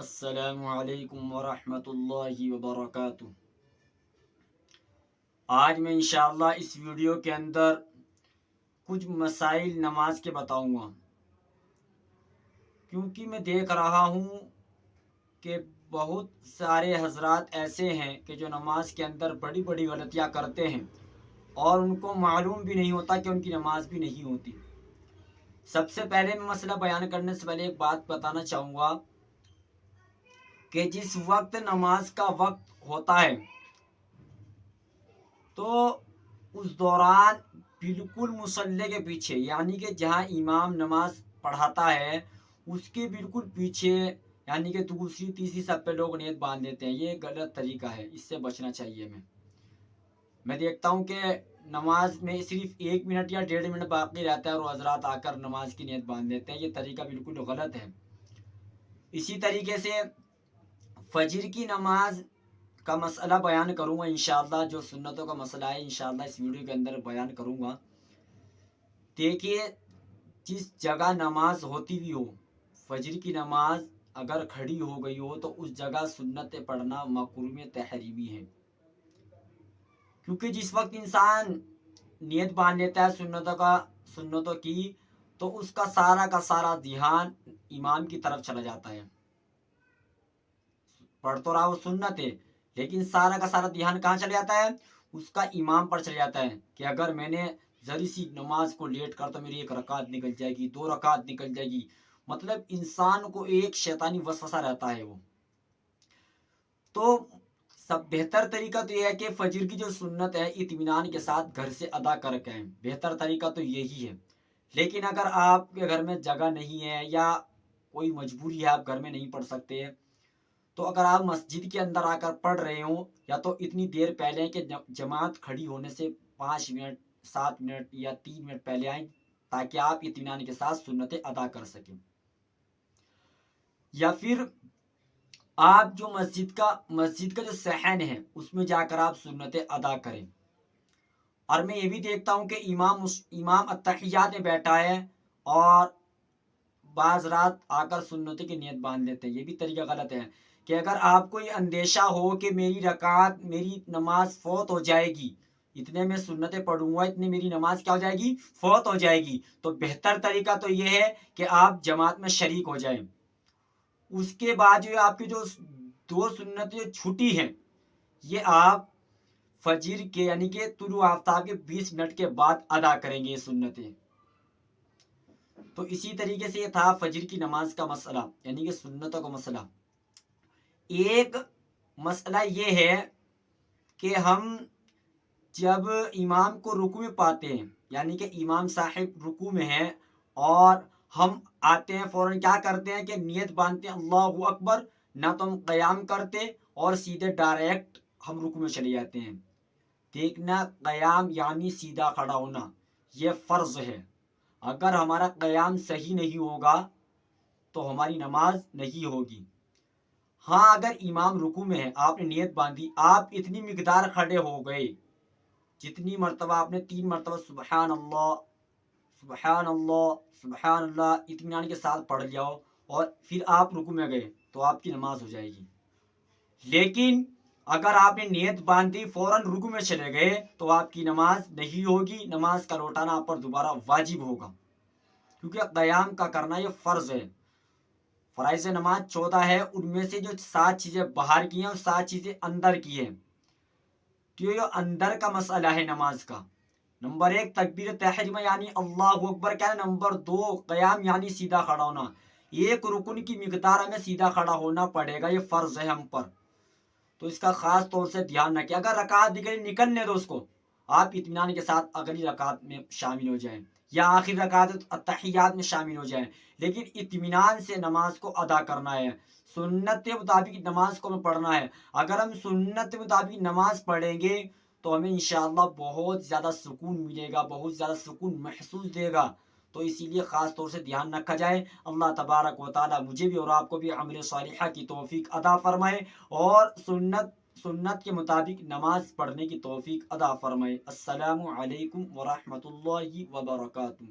السلام علیکم ورحمۃ اللہ وبرکاتہ۔ آج میں انشاءاللہ اس ویڈیو کے اندر کچھ مسائل نماز کے بتاؤں گا، کیونکہ میں دیکھ رہا ہوں کہ بہت سارے حضرات ایسے ہیں کہ جو نماز کے اندر بڑی بڑی غلطیاں کرتے ہیں اور ان کو معلوم بھی نہیں ہوتا کہ ان کی نماز بھی نہیں ہوتی۔ سب سے پہلے میں مسئلہ بیان کرنے سے پہلے ایک بات بتانا چاہوں گا کہ جس وقت نماز کا وقت ہوتا ہے تو اس دوران بالکل مصلی کے پیچھے، یعنی کہ جہاں امام نماز پڑھاتا ہے اس کے بالکل پیچھے، یعنی کہ دوسری تیسری صف پہ لوگ نیت باندھ دیتے ہیں۔ یہ غلط طریقہ ہے، اس سے بچنا چاہیے۔ میں دیکھتا ہوں کہ نماز میں صرف 1 منٹ یا 1.5 منٹ باقی رہتا ہے اور حضرات آ کر نماز کی نیت باندھ دیتے ہیں۔ یہ طریقہ بالکل غلط ہے۔ اسی طریقے سے فجر کی نماز کا مسئلہ بیان کروں گا انشاءاللہ، جو سنتوں کا مسئلہ ہے انشاءاللہ اس ویڈیو کے اندر بیان کروں گا۔ دیکھیے، جس جگہ نماز ہوتی بھی ہو، فجر کی نماز اگر کھڑی ہو گئی ہو تو اس جگہ سنت پڑھنا مکروہ تحریمی ہے، کیونکہ جس وقت انسان نیت باندھ لیتا ہے سنتوں کی تو اس کا سارا دھیان امام کی طرف چلا جاتا ہے۔ پڑھ تو رہا وہ سنت ہے، لیکن سارا دھیان کہاں چلا جاتا ہے؟ اس کا امام پر چلا جاتا ہے کہ اگر میں نے ذری سی نماز کو لیٹ کر تو میری 1 رکعت نکل جائے گی، 2 رکعت نکل جائے گی۔ مطلب انسان کو ایک شیطانی وسوسہ رہتا ہے۔ وہ تو سب بہتر طریقہ تو یہ ہے کہ فجر کی جو سنت ہے اطمینان کے ساتھ گھر سے ادا کر کے، بہتر طریقہ تو یہی ہے۔ لیکن اگر آپ کے گھر میں جگہ نہیں ہے یا کوئی مجبوری ہے، آپ گھر میں نہیں پڑھ سکتے، تو اگر آپ مسجد کے اندر آ کر پڑھ رہے ہوں یا تو اتنی دیر پہلے کہ جماعت کھڑی ہونے سے 5 منٹ 7 منٹ یا 3 منٹ پہلے آئیں، تاکہ آپ اطمینان کے ساتھ سنتیں ادا کر سکیں۔ یا پھر آپ جو مسجد کا جو صحن ہے اس میں جا کر آپ سنتیں ادا کریں۔ اور میں یہ بھی دیکھتا ہوں کہ امام التحیات میں بیٹھا ہے اور بعض رات آ کر سنتوں کی نیت باندھ لیتے ہیں۔ یہ بھی طریقہ غلط ہے کہ اگر آپ کو یہ اندیشہ ہو کہ میری نماز فوت ہو جائے گی، اتنے میں سنتیں پڑھوں گا، اتنے میری نماز کیا ہو جائے گی؟ فوت ہو جائے گی، تو بہتر طریقہ تو یہ ہے کہ آپ جماعت میں شریک ہو جائیں۔ اس کے بعد جو آپ کی جو 2 سنتیں چھٹی ہیں، یہ آپ فجر کے یعنی کہ طلوع آفتاب کے 20 منٹ کے بعد ادا کریں گے یہ سنتیں۔ تو اسی طریقے سے یہ تھا فجر کی نماز کا مسئلہ، یعنی کہ سنتوں کا مسئلہ۔ ایک مسئلہ یہ ہے کہ ہم جب امام کو رکوع میں پاتے ہیں، یعنی کہ امام صاحب رکوع میں ہیں اور ہم آتے ہیں، فوراً کیا کرتے ہیں کہ نیت باندھتے ہیں اللہ اکبر، نہ تو ہم قیام کرتے اور سیدھے ڈائریکٹ ہم رکوع میں چلے جاتے ہیں۔ دیکھنا، قیام یعنی سیدھا کھڑا ہونا، یہ فرض ہے۔ اگر ہمارا قیام صحیح نہیں ہوگا تو ہماری نماز نہیں ہوگی۔ ہاں، اگر امام رکوع میں ہے، آپ نے نیت باندھی، آپ اتنی مقدار کھڑے ہو گئے، جتنی مرتبہ آپ نے 3 مرتبہ سبحان اللہ سبحان اللہ سبحان اللہ اطمینان کے ساتھ پڑھ لیا ہو اور پھر آپ رکوع میں گئے تو آپ کی نماز ہو جائے گی۔ لیکن اگر آپ نے نیت باندھی فوراً رکوع میں چلے گئے تو آپ کی نماز نہیں ہوگی، نماز کا لوٹانا آپ پر دوبارہ واجب ہوگا، کیونکہ قیام کا کرنا یہ فرض ہے۔ فرائض نماز 14 ہے، ان میں سے جو 7 چیزیں باہر کی ہیں اور 7 چیزیں اندر کی ہیں۔ تو یہ اندر کا مسئلہ ہے نماز کا۔ نمبر 1 تکبیر تحریمہ یعنی اللہ اکبر کیا ہے۔ نمبر 2 قیام یعنی سیدھا کھڑا ہونا۔ ایک رکن کی مقدار ہمیں سیدھا کھڑا ہونا پڑے گا، یہ فرض ہے ہم پر، تو اس کا خاص طور سے دھیان رکھیں۔ اگر رکعت نکلنے دو اس کو، آپ اطمینان کے ساتھ اگلی رکعت میں شامل ہو جائیں یا آخر رکعت التحیات میں شامل ہو جائیں، لیکن اطمینان سے نماز کو ادا کرنا ہے، سنت کے مطابق نماز کو پڑھنا ہے۔ اگر ہم سنت کے مطابق نماز پڑھیں گے تو ہمیں انشاءاللہ بہت زیادہ سکون ملے گا، بہت زیادہ سکون محسوس دے گا۔ تو اسی لیے خاص طور سے دھیان رکھا جائے۔ اللہ تبارک و تعالی مجھے بھی اور آپ کو بھی عمل صالحہ کی توفیق عطا فرمائے اور سنت کے مطابق نماز پڑھنے کی توفیق عطا فرمائے۔ السلام علیکم ورحمۃ اللہ وبرکاتہ۔